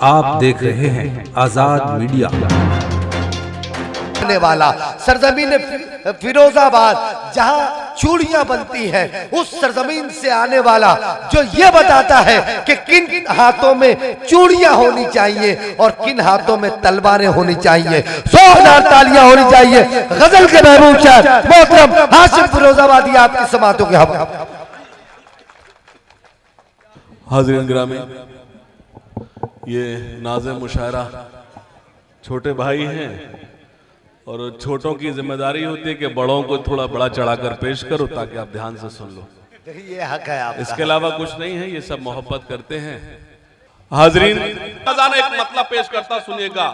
आप देख रहे हैं आजाद मीडिया। वाला सरजमीन फिरोजाबाद जहां चूड़ियां बनती हैं, उस सरजमीन से आने वाला जो ये बताता है कि किन हाथों में चूड़ियां होनी चाहिए और किन हाथों में तलवारें होनी चाहिए। 100,000 तालियां होनी चाहिए गजल के महबूब शायर मोहतरम हाशिम फिरोजाबादी आपकी समातों के हवाले। हाज़रीन गिरामी, ये नाज़िम मुशायरा छोटे भाई हैं और छोटों की जिम्मेदारी होती है कि बड़ों को थोड़ा बड़ा चढ़ाकर पेश करो ताकि आप ध्यान से सुन लो। ये हक है आपका। इसके अलावा कुछ नहीं है, ये सब मोहब्बत करते हैं। हाज़रीन, खजाना एक मतलब पेश करता, सुनिएगा।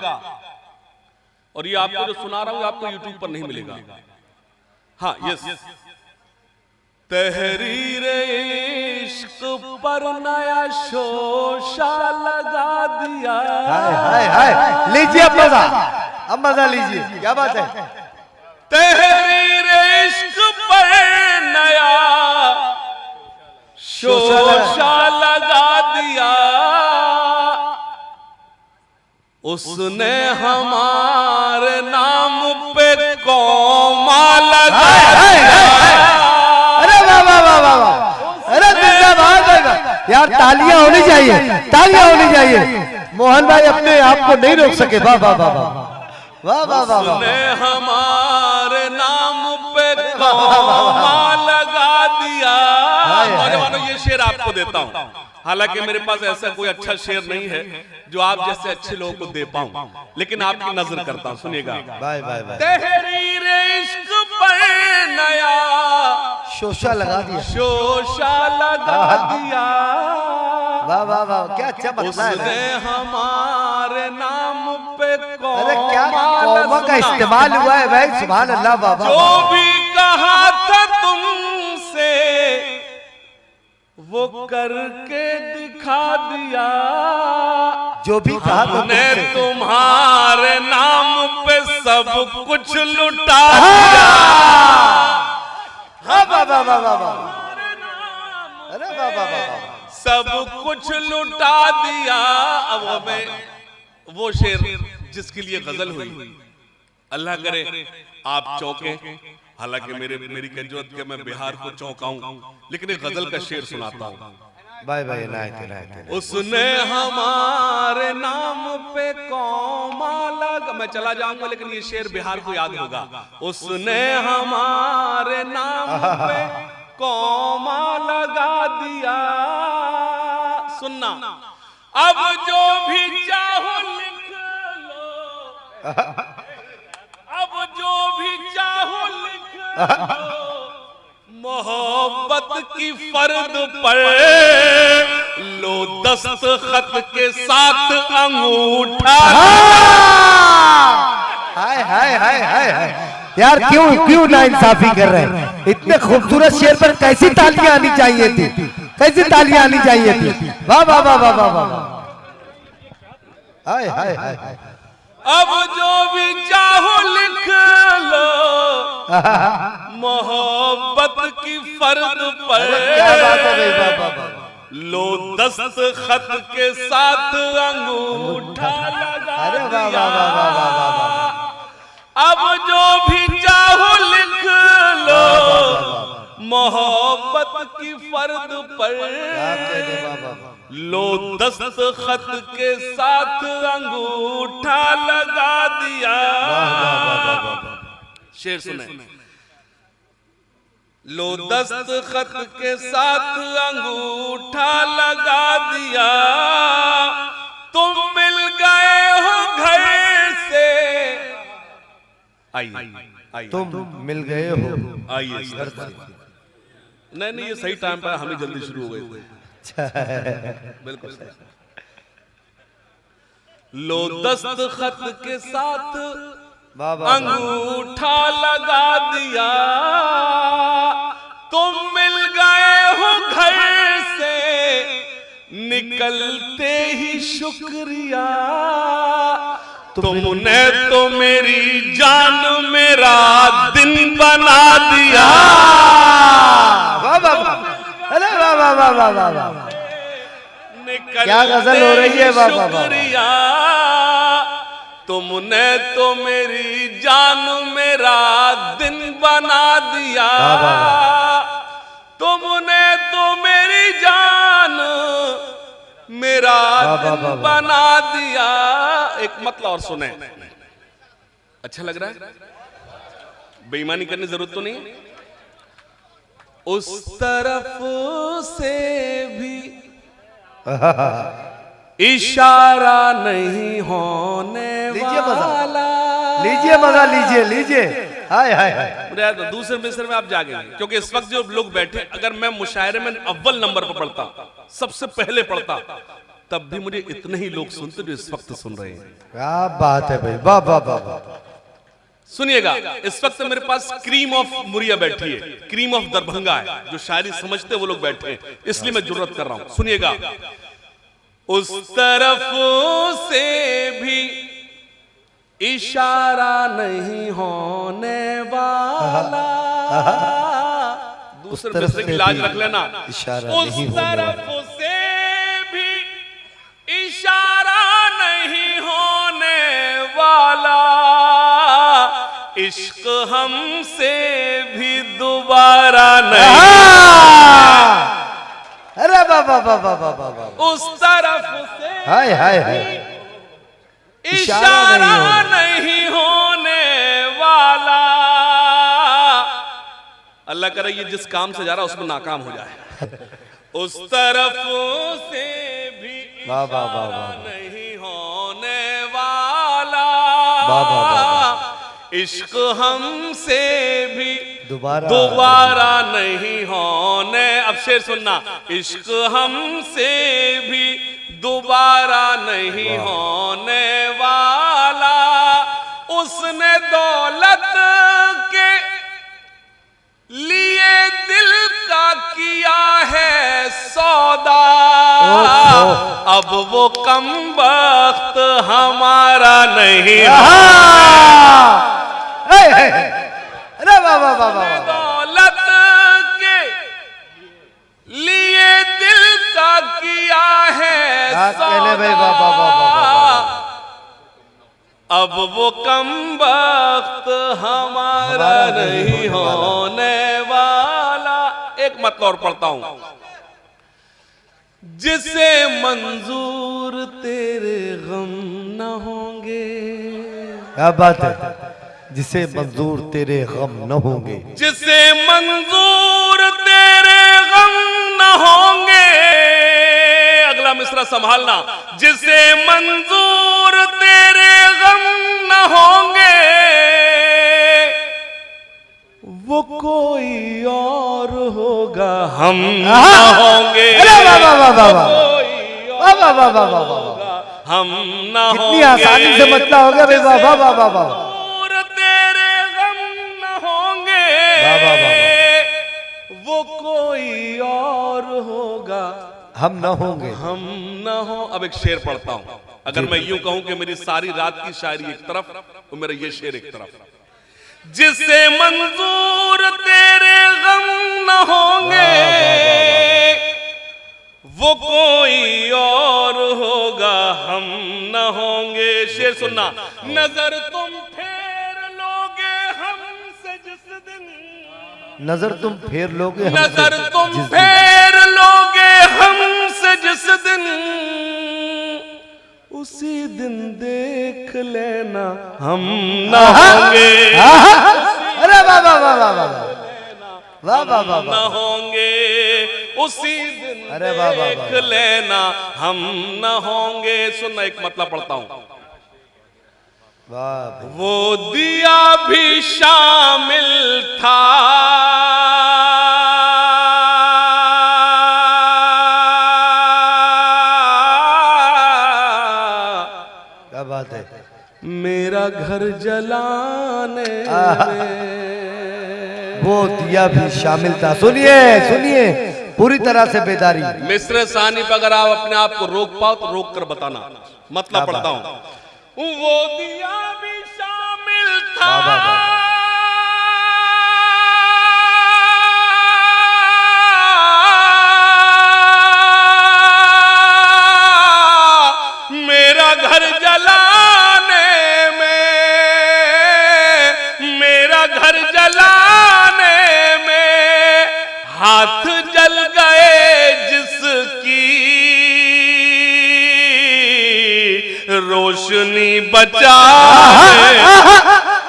और ये आपको जो सुना रहा हूं आपको यूट्यूब पर नहीं मिलेगा। हाँ, यस। तहरीर इश्क पर नया शोशा लगा दिया। हाय हाय हाय, लीजिए अब मजा, अब मजा लीजिए, क्या बात है। तहरीर इश्क पर नया शोशा लगा दिया, उसने हमारे नाम पे कौमा लगा दिया। अरे वाह वाह वाह वाह वाह, अरे जिंदाबाद यार, तालियां होनी चाहिए, तालियां होनी चाहिए। मोहन भाई अपने आप को नहीं रोक सके। वाह वाह वाह वाह वाह वाह वाह वाह। उसने हमारे नाम पे कौमा लगा दिया। नौजवानों, ये शेर आपको देता हूँ, हालांकि मेरे पास ऐसा कोई अच्छा शेर नहीं है जो आप जैसे अच्छे लोगों को दे पाऊं, लेकिन आपकी नजर करता हूं, सुनिएगा। Bye bye bye. तहरीर इश्क पर नया शोशा लगा दिया, शोशा लगा दिया। वाह वाह वाह, क्या अच्छा बतला है। उसने हमारे नाम पे अरे क्या कौमा का इस्तेमाल हुआ है भाई, सुभान अल्लाह। बाबा जो भी कहा था तुमसे वो करके दिखा दिया, जो भी कहा तुमने तुम्हारे नाम पे सब कुछ लुटा दिया। हाँ वाह वाह वाह वाह वाह, अरे वाह वाह वाह, सब कुछ लुटा दिया। अब हमें वो शेर जिसके लिए गजल हुई, अल्लाह करे आप चौंके। हालांकि मेरी जरूरत के मैं बिहार को चौंकाऊं, लेकिन एक गजल का शेर सुनाता हूं। Bye bye. नायत उसने हमारे नाम पे कौमा लगा, मैं चला जाऊंगा लेकिन ये शेर बिहार को याद होगा। उसने हमारे नाम पे कौमा लगा दिया, सुनना। अब जो भी चाहो लिख लो, अब जो भी चाहो लिख लो, मोहब्बत की फर्द पर लो दस्तखत के साथ अंगूठा। हाय हाय हाय हाय हाय यार, क्यों ना इंसाफी कर रहे हैं। इतने खूबसूरत शेर पर कैसी तालियां आनी चाहिए थी, कैसी तालियां आनी चाहिए थी। वाह वाह वाह वाह वाह वाह, हाय हाय हाय। अब जो भी चाहो लिख लो, मोहब्बत की फर्द पर लो दस्तखत के साथ अंगूठा लगा दिया। अब जो भी चाहो लिख लो, मोहब्बत की फर्द पर लो दस्तखत के साथ अंगूठा लगा दिया। शेर सुने। लो दस्तखत के साथ अंगूठा लगा दिया, तुम मिल गए हो घर से। आइए, तुम मिल गए हो, आइए। नहीं, ये सही टाइम पर हमें जल्दी शुरू हो गई। बिल्कुल सही। लो दस्तखत के साथ अंगूठा लगा दिया, तुम मिल गए हो घर से, निकलते ही शुक्रिया। तुमने तो मेरी जान मेरा दिन बना दिया। वाह वाह वाह, अरे वाह वाह वाह वाह वाह। निकल क्या गजल हो रही है बाबा। शुक्रिया, तुमने तो मेरी जान मेरा दिन बना दिया, तुमने तो मेरी जान मेरा दिन बना दिया। एक मतलब और सुने, अच्छा लग रहा है, बेईमानी करने की जरूरत तो नहीं है। उस तरफ से भी इशारा नहीं होने वाला। लीजिए मजा, लीजिए लीजिए। हाय हाय हाय। दूसरे मिसर में आप जागे, क्योंकि इस वक्त जो लोग बैठे, अगर मैं मुशायरे में अव्वल नंबर पर पढ़ता, सबसे पहले पढ़ता, तब भी मुझे इतने ही लोग सुनते जो इस वक्त सुन रहे हैं। क्या बात है भाई, वाह वाह वाह वाह। सुनिएगा, इस वक्त मेरे पास क्रीम ऑफ मुरिया बैठी है, क्रीम ऑफ दरभंगा है, जो शायरी समझते वो लोग बैठे हैं, इसलिए मैं जुर्रत कर रहा हूं। सुनिएगा, उस तरफ से भी इशारा नहीं होने वाला। दूसरे मिसरे की लाज रख लेना। उस तरफ से भी इशारा नहीं होने वाला, इश्क हमसे भी दोबारा नहीं। अरे बाबा बाबा बाबा। उस तरफ से हाय हाय हाय, इशारा नहीं होने वाला। अल्लाह करे ये जिस काम से जा रहा है उसमें नाकाम हो जाए। उस तरफ से भी इशारा नहीं होने वाला, इश्क हमसे भी दोबारा नहीं होने। अब शेर सुनना, इश्क हमसे भी दोबारा नहीं होने वाला, उसने दौलत के लिए दिल का किया है सौदा, अब वो कमबख्त हमारा नहीं। अरे बाबा बाबा, दौलत के लिए दिल का किया है सौदा, भाई बाबा बाबा, अब वो कमबख्त हमारा नहीं होने वाला। एक मतलब और पढ़ता हूं, जिसे मंजूर तेरे गम न होंगे। क्या बात है, जिसे मंजूर तेरे गम न होंगे, जिसे मंजूर तेरे गम न होंगे। अगला मिसरा संभालना, जिसे मंजूर तेरे गम न होंगे, वो कोई और होगा, हम न होंगे। हम न होंगे। कितनी आसानी से मतलब हो गया भाई, वाह वाह वाह वाह। तेरे गम न होंगे, वो कोई और होगा, हम न होंगे, हम न हो। अब एक शेर पढ़ता हूं, अगर मैं यूं कहूं कि मेरी सारी रात की शायरी एक तरफ, तो मेरा ये शेर एक तरफ। जिसे मंजूर तेरे गम न होंगे, वो कोई और होगा, हम न होंगे। शेर सुनना, नजर तुम फेर लोगे हमसे जिस दिन, नजर तुम फेर लोगे, नजर तुम फेर लोगे हमसे जिस दिन, उसी दिन देख लेना हम न होंगे। अरे वाह वाह वाह वाह वाह वाह वाह वाह, न होंगे उसी दिन, अरे वाह वाह देख लेना हम न होंगे। सुनना, एक मतलब पढ़ता हूं, वो दिया भी शामिल था, क्या बात है, मेरा घर जलाने में, वो दिया भी शामिल था। सुनिए सुनिए, पूरी तरह से बेदारी। मिस्र सानी पर अगर आप अपने आप को रोक पाओ तो रोक कर बताना। मतलब पढ़ता हूं, वो दिया भी शामिल था, रोशनी बचा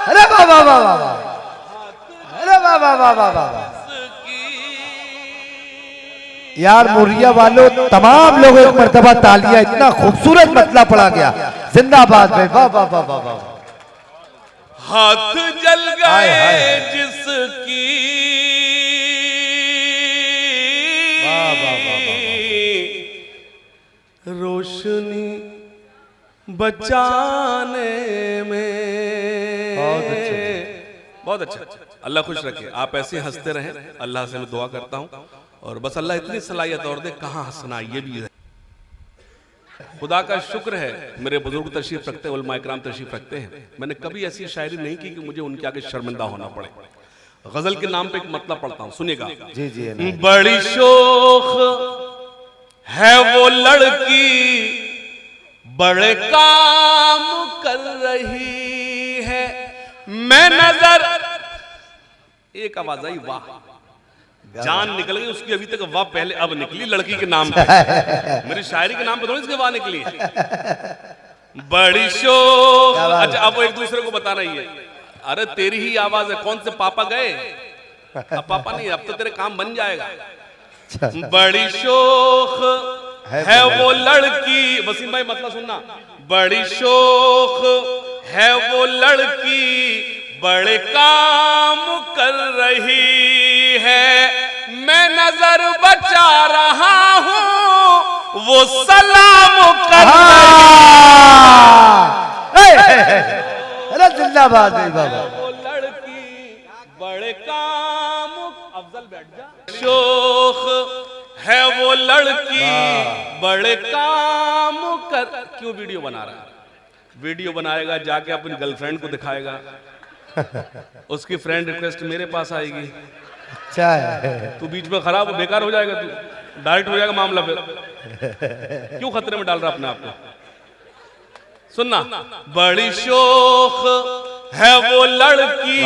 अरे वाह वाह वाह वाह वाह, अरे वाह वाह वाह वाह वाह। यार मुरिया वालों तमाम लोगों एक मर्तबा तालियां, इतना खूबसूरत मतला पड़ा गया। जिंदाबाद भाई, वाह वाह वाह वाह वाह। हाथ जल हाय, हाय, गए हाय। जिसकी वाह वाह वाह वाह। रोशनी बचाने में। बहुत अच्छा, बहुत अच्छा। अल्लाह खुश रखे, आप ऐसे हंसते रहें, अल्लाह से मैं दुआ करता हूँ। और बस अल्लाह इतनी सलाहियत और दे, कहाँ हंसना ये भी है। खुदा का शुक्र है मेरे बुजुर्ग तशरीफ रखते हैं, उलमा इकराम तशरीफ रखते हैं। मैंने कभी ऐसी शायरी नहीं की कि मुझे उनके आगे शर्मिंदा होना पड़े। गजल के नाम पे एक मतलब पढ़ता हूँ, सुनिएगा। जी जी बड़ी शोख है वो लड़की, बड़े काम कर रही है। मैं नजर, एक आवाज आई वाह, जान निकल गई उसकी, अभी तक वाह पहले अब निकली लड़की के नाम पे। मेरी शायरी के नाम पे थोड़ी इसके वाह निकली। बड़ी शोख। अच्छा अब वो एक दूसरे को बता रही है, अरे तेरी ही आवाज है, कौन से पापा गए? अब पापा नहीं, अब तो तेरे काम बन जाएगा। बड़ी शोख है वो लड़की, वसीम भाई मतलब सुनना। बड़ी शोख है वो लड़की, बड़े काम कर रही है। मैं नजर बचा रहा हूँ, वो सलाम कर रही है। अरे जिंदाबाद भाई बाबा। वो लड़की बड़े काम, अफजल बैठ जा। शोख है वो लड़की, बड़े काम कर। क्यों वीडियो बना रहा है? वीडियो बनाएगा, जाके अपनी गर्लफ्रेंड को दिखाएगा, उसकी फ्रेंड रिक्वेस्ट मेरे पास आएगी। अच्छा है, तू बीच में खराब बेकार हो जाएगा, तू डायरेक्ट हो जाएगा मामला। फिर क्यों खतरे में डाल रहा अपने आप को? सुनना, बड़ी शोख है वो लड़की,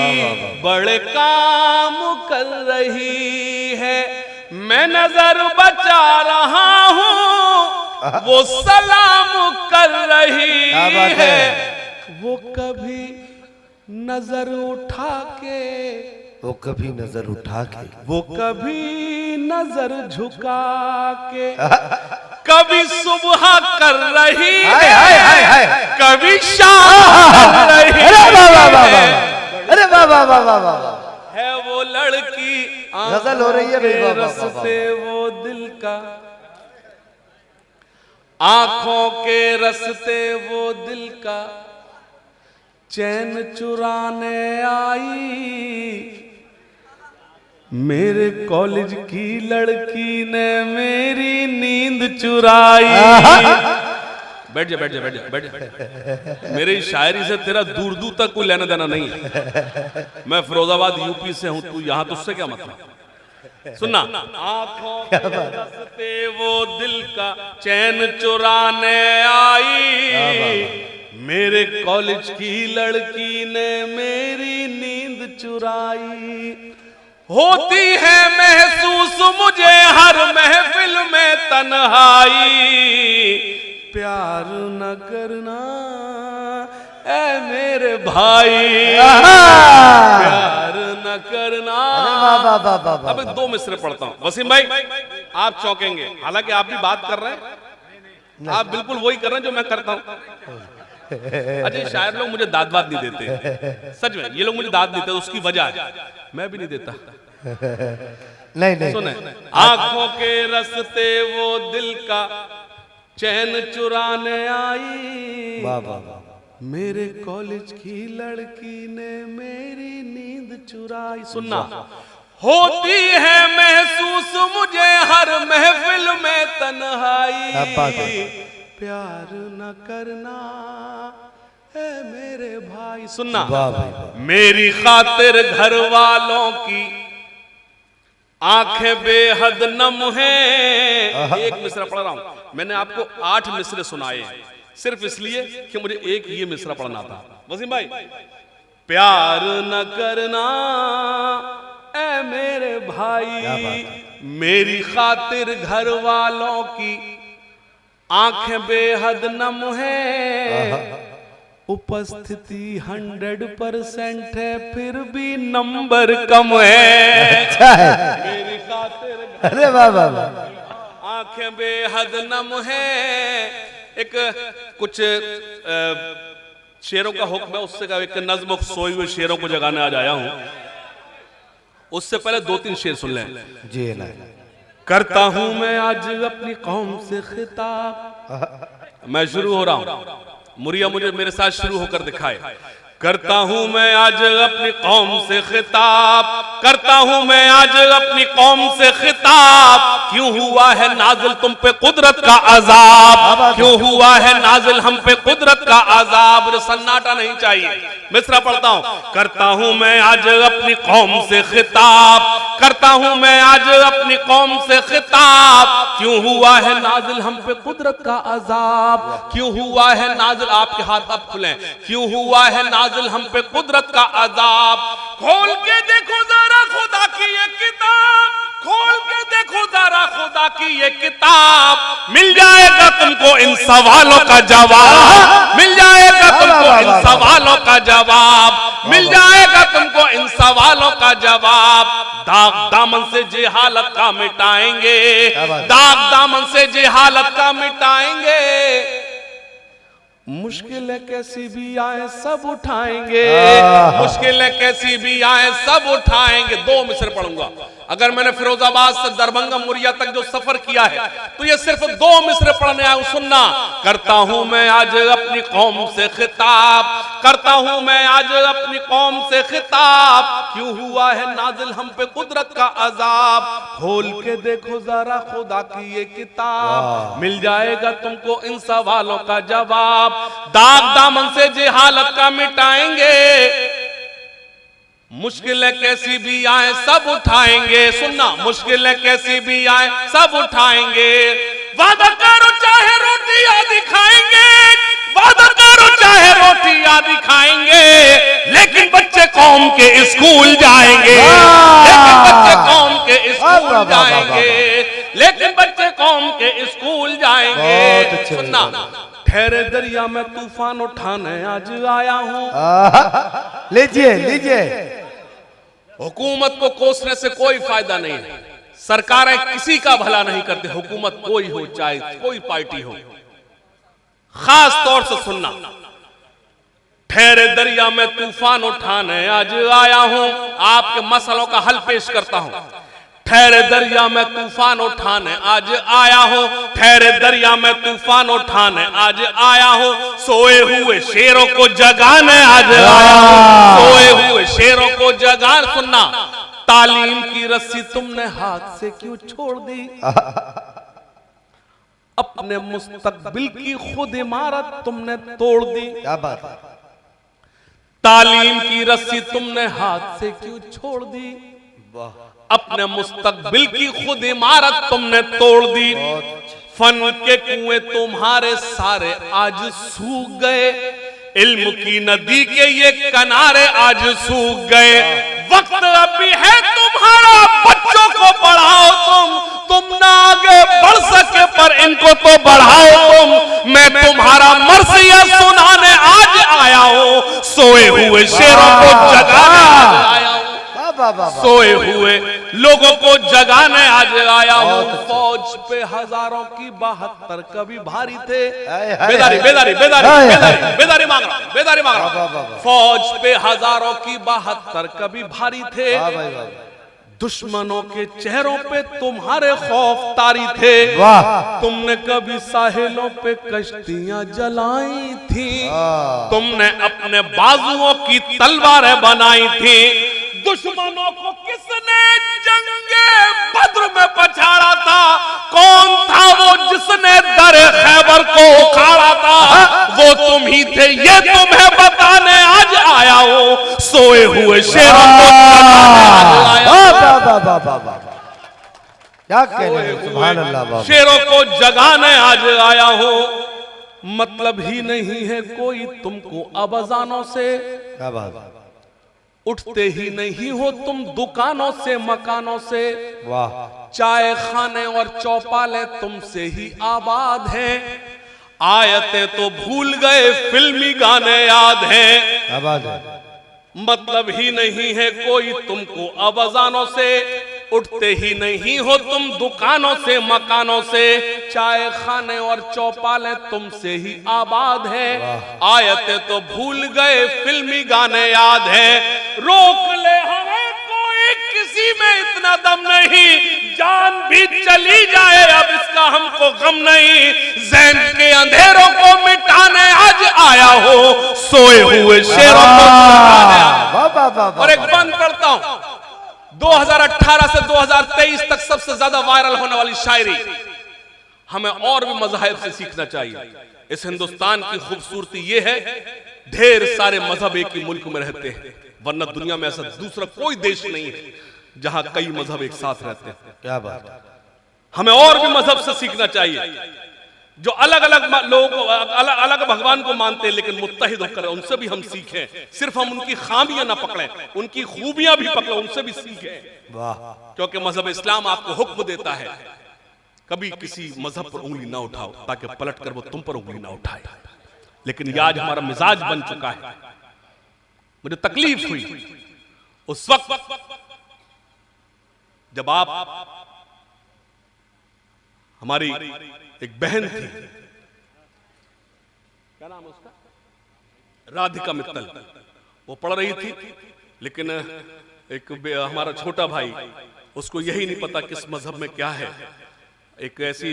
बड़े काम कर रही है। मैं नजर बचा रहा हूँ, वो सलाम कर रही है। वो कभी नजर उठा के, वो कभी नजर उठा के, वो कभी नजर झुका के, कभी सुबह कर रही हाय हाय हाय हाय, कभी शाम कर रही अरे वाह वाह वाह वाह, अरे वाह वाह वाह वाह वाह। है वो लड़की, गजल हो रही है भाई, वाह, वाह, वाह, रस्ते वो दिल का, आंखों के रस्ते वो दिल का चैन चुराने आई। मेरे कॉलेज की लड़की ने मेरी नींद चुराई। बैठ जा बैठ जा बैठ जा बैठ जा। मेरी शायरी से तेरा दूर दूर तक कोई लेना देना नहीं है। मैं फिरोजाबाद यूपी से हूं, तू यहां तुझसे क्या मतलब? सुनना, आंखों के रास्ते वो दिल का चैन चुराने आई। मेरे कॉलेज की लड़की ने मेरी नींद चुराई। होती है महसूस मुझे हर महफिल में तन्हाई। प्यार न करना ऐ मेरे भाई, प्यार न करना। अब एक दो मिसरे पढ़ता हूं वसीम भाई, आप चौंकेंगे। हालांकि आप भी बात कर रहे हैं, आप बिल्कुल वही कर रहे हैं जो मैं करता हूं। अच्छा, शायर लोग मुझे दाद वाद नहीं देते, सच में ये लोग मुझे दाद देते, उसकी वजह है मैं भी नहीं देता। नहीं नहीं सुने, आंखों के रस्ते वो दिल का चैन चुराने आई। वाह वाह वाह, मेरे कॉलेज की लड़की ने मेरी नींद चुराई। सुनना, होती है महसूस मुझे हर महफिल में तन्हाई। प्यार न करना है मेरे भाई। सुनना, वाह भाई वाह, मेरी खातिर घर वालों की आंखें बेहद नम हैं। एक मिसरा पढ़ रहा हूं, मैंने आपको 8 मिसरे सुनाए सिर्फ इसलिए कि मुझे एक ये मिसरा पढ़ना था। वसीम भाई, प्यार न करना ऐ मेरे भाई, मेरी खातिर घर वालों की आंखें बेहद नम है, उपस्थिति 100% है, फिर भी नंबर कम है। अच्छा है। मेरी खातिर अरे वाह वाह वाह। आंखें बेहद नम है। एक कुछ शेरों का हुक्म है, उससे का एक नज्म सोए हुए शेरों को जगाने आज आया हूं। उससे पहले 2-3 शेर सुन लें। जी ना। करता हूं मैं आज अपनी कौम से खिताब। मैं शुरू हो रहा हूं, मुरिया मुझे मेरे साथ शुरू होकर दिखाए। करता हूं मैं आज अपनी कौम से खिताब, करता हूं मैं आज अपनी कौम से खिताब। क्यों हुआ है नाजिल तुम पे कुदरत का अजाब, क्यों हुआ है नाजिल हम पे कुदरत का अजाब। सन्नाटा नहीं चाहिए, मिसरा पढ़ता हूं। करता हूं मैं आज अपनी कौम से खिताब, करता हूं मैं आज अपनी कौम से खिताब। क्यों हुआ है नाजिल हम पे कुदरत का अजाब, क्यों हुआ है नाजिल, आपके हाथ अब खुले, क्यों हुआ है नाजिल हम पे कुदरत का अजाब। खोल के देखो जरा खुदा की ये किताब, खोल के देखो जरा खुदा की ये किताब। मिल जाएगा तुमको इन सवालों का जवाब, मिल जाएगा तुमको इन सवालों का जवाब, मिल जाएगा तुमको इन सवालों का जवाब। दाग दामन से जेहालत का मिटाएंगे, दाग दामन से जेहालत का मिटाएंगे। मुश्किलें कैसी भी आए सब उठाएंगे, मुश्किलें कैसी भी आए सब उठाएंगे। 2 मिसर पढ़ूंगा। अगर मैंने फिरोजाबाद से दरभंगा मुरिया तक जो सफर किया है तो ये सिर्फ 2 मिसरे पढ़ने आया हूं, सुनना। करता हूं मैं आज अपनी कौम से खिताब, करता हूं मैं आज अपनी कौम से खिताब। क्यों हुआ है नाजिल हम पे कुदरत का अजाब। खोल के देखो जरा खुदा की ये किताब, मिल जाएगा तुमको इन सवालों का जवाब। दाग दामन से जेहालत का मिटाएंगे, मुश्किलें कैसी भी आए सब उठाएंगे। सुनना, मुश्किलें कैसी भी आए सब उठाएंगे। वादा करो चाहे रोटी आदि खाएंगे, वादा करो चाहे रोटी आदि खाएंगे, लेकिन बच्चे कौम के स्कूल जाएंगे, लेकिन बच्चे कौम के स्कूल जाएंगे, लेकिन बच्चे कौम के स्कूल जाएंगे। सुनना, ठहरे दरिया में तूफान उठाने आज आया हूं। लीजिए लीजिए। हुकूमत को कोसने से कोई फायदा नहीं है, सरकारें किसी का भला नहीं करती, हुकूमत कोई हो चाहे कोई पार्टी हो। खास तौर से सुनना, ठहरे दरिया में तूफान उठाने आज आया हूं, आपके मसलों का हल पेश करता हूं। ठहरे दरिया में तूफान उठाने आज आया हूं, ठहरे दरिया में तूफान उठाने आज आया हूं। सोए हुए शेरों को जगाने आज आया हूं, सोए हुए शेरों को जगान। सुनना, तालीम की रस्सी तुमने हाथ से क्यों छोड़ दी, अपने मुस्तकबिल की खुद इमारत तुमने तोड़ दी। क्या बात है। तालीम की रस्सी तुमने हाथ से क्यों छोड़ दी, अपने मुस्तकबिल की खुद इमारत तुमने तोड़ दी। फन के कुएं तुम्हारे सारे आज सूख गए, इल्म की नदी के ये किनारे आज सूख गए। वक्त अभी है तुम्हारा, बच्चों को पढ़ाओ तुम ना आगे बढ़ सके पर इनको तो बढ़ाओ तुम। मैं तुम्हारा मर्सिया सुनाने आज आया हूं, सोए हुए शेरों को जगाने आज आया हूं, सोए हुए लोगों को जगाने आज आया हूं। फौज पे हजारों की 72 कभी भारी थे। बेदारी बेदारी बेदारी बेदारी बेदारी मांग रहा, बेदारी मांग रहा। फौज पे हजारों की 72 कभी भारी थे, दुश्मनों के चेहरों पे तुम्हारे खौफ तारी थे। तुमने कभी साहिलों पे कश्तियां जलाई थी, तुमने अपने बाजुओं की तलवारें बनाई थी। दुश्मनों को किसने जंगे बद्र में पछाड़ा था, कौन था वो जिसने दरे खैबर को उखाड़ा था, वो तुम ही थे ये तुम्हें बताने आज आया हूं, सोए हुए शेरों को क्या कहने, सुभान अल्लाह। शेरों को जगाने आज आया हूं, मतलब ही नहीं है कोई तुमको अबाजानों से, क्या बात, उठते ही नहीं हो तुम दुकानों से मकानों से। वाह। चाय खाने और चौपाले तुमसे ही आबाद हैं, आयतें तो भूल गए, फिल्मी गाने याद हैं। आवाज है। मतलब ही नहीं है कोई तुमको अब अज़ानों से, उठते ही नहीं हो तुम दुकानों से मकानों से, चाय खाने और चौपालें तुमसे ही आबाद है। आयतें तो भूल गए, फिल्मी गाने याद है। रोक ले हमें कोई, किसी में इतना दम नहीं, जान भी चली जाए अब इसका हमको गम नहीं। ज़हन के अंधेरों को मिटाने आज आया हो, सोए हुए शेरों को जगाने आया। और एक बंद करता हूं, 2018 से 2023 तक सबसे ज्यादा वायरल होने वाली शायरी। हमें और भी मज़ाहिब से सीखना चाहिए। इस हिंदुस्तान की खूबसूरती यह है, ढेर सारे मजहब एक ही मुल्क में रहते हैं, वरना दुनिया में ऐसा दूसरा कोई देश नहीं है जहां कई मजहब एक साथ रहते हैं। क्या बात। हमें और भी मजहब से सीखना चाहिए। जो अलग अलग लोग अलग अलग भगवान को मानते हैं लेकिन मुत्तहिद होकर, उनसे भी हम सीखें। सिर्फ हम उनकी खामियां ना पकड़ें, उनकी खूबियां भी पकड़ें, उनसे भी सीखें। वाह। क्योंकि मजहब इस्लाम आपको हुक्म देता है कभी किसी मजहब पर उंगली ना उठाओ, ताकि पलट कर वो तुम पर उंगली ना उठाए। लेकिन ये आज हमारा मिजाज बन चुका है। मुझे तकलीफ हुई उस वक्त जब आप, हमारी एक बहन थी, क्या नाम है उसका, राधिका मित्तल, वो पढ़ रही थी, लेकिन एक हमारा छोटा भाई, उसको यही नहीं पता किस मजहब में क्या है। एक ऐसी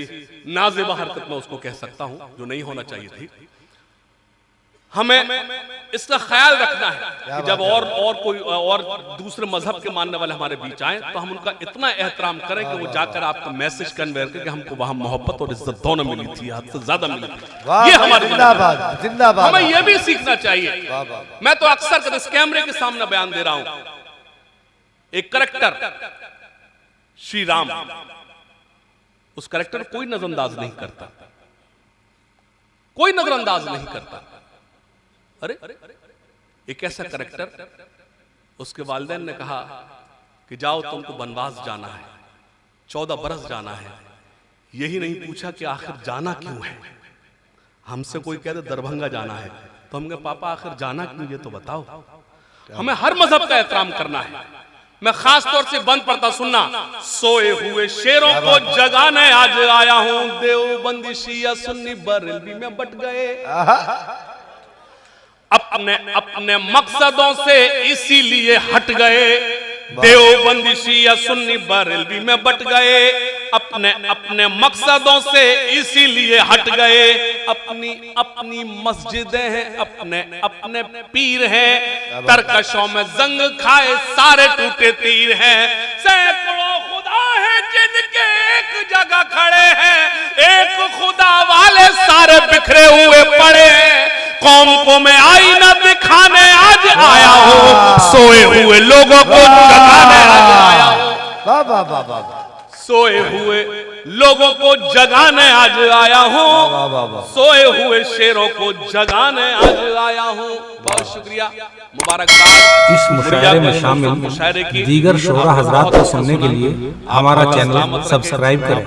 नाज़ेबा हरकत में उसको कह सकता हूं जो नहीं होना चाहिए थी। हमें इसका ख्याल रखना है कि जब और कोई और दूसरे मजहब के मानने वाले हमारे बीच आए तो हम उनका इतना एहतराम करें कि वो जाकर आपको मैसेज कन्वे करें कि हमको वहां मोहब्बत और इज्जत दोनों मिली थी, हद से ज्यादा मिली थी। ये हमारी जिंदाबाद जिंदाबाद। हमें ये भी सीखना चाहिए। मैं तो अक्सर इस कैमरे के सामने बयान दे रहा हूं, एक करैक्टर श्री राम, उस करैक्टर कोई नजरअंदाज नहीं करता, कोई नजरअंदाज नहीं करता। अरे एक ऐसा करैक्टर, उसके वालिदैन ने कहा कि जाओ तुमको वनवास जाना है, 14 बरस जाना है। यही नहीं पूछा कि आखिर जाना क्यों है। हमसे कोई कहते दरभंगा जाना है तो हम कहे पापा आखिर जाना क्यों, ये तो बताओ। हमें हर मजहब का एहतराम करना है। मैं खास तौर से बंद पड़ता सुनना, सोए हुए शेरों को जगाने आज आया हूं, देवबंदी शिया सुन्नी बरेलवी में बट गए, अपने अपने मकसदों से इसीलिए हट गए। देवबंदी शिया सुन्नी बरेलवी में बट गए, अपने अपने मकसदों से इसीलिए हट गए। अपनी अपनी मस्जिदें हैं, अपने अपने पीर हैं, तरकशों में जंग खाए सारे टूटे तीर हैं। सैकड़ों खुदा हैं जिनके एक जगह खड़े हैं, एक खुदा वाले सारे बिखरे हुए पड़े हैं। कौम को मैं आईना दिखाने आज आया हूँ, सोए हुए लोगों को जगाने आज आया हूँ। वाह वाह वाह वाह। सोए हुए लोगों को जगाने आज आया हूँ, सोए हुए शेरों को जगाने आज आया हूँ। बहुत शुक्रिया, मुबारकबाद। इस मुशायरे में शामिल दीगर शोरा हजरात को सुनने के लिए हमारा चैनल सब्सक्राइब करें।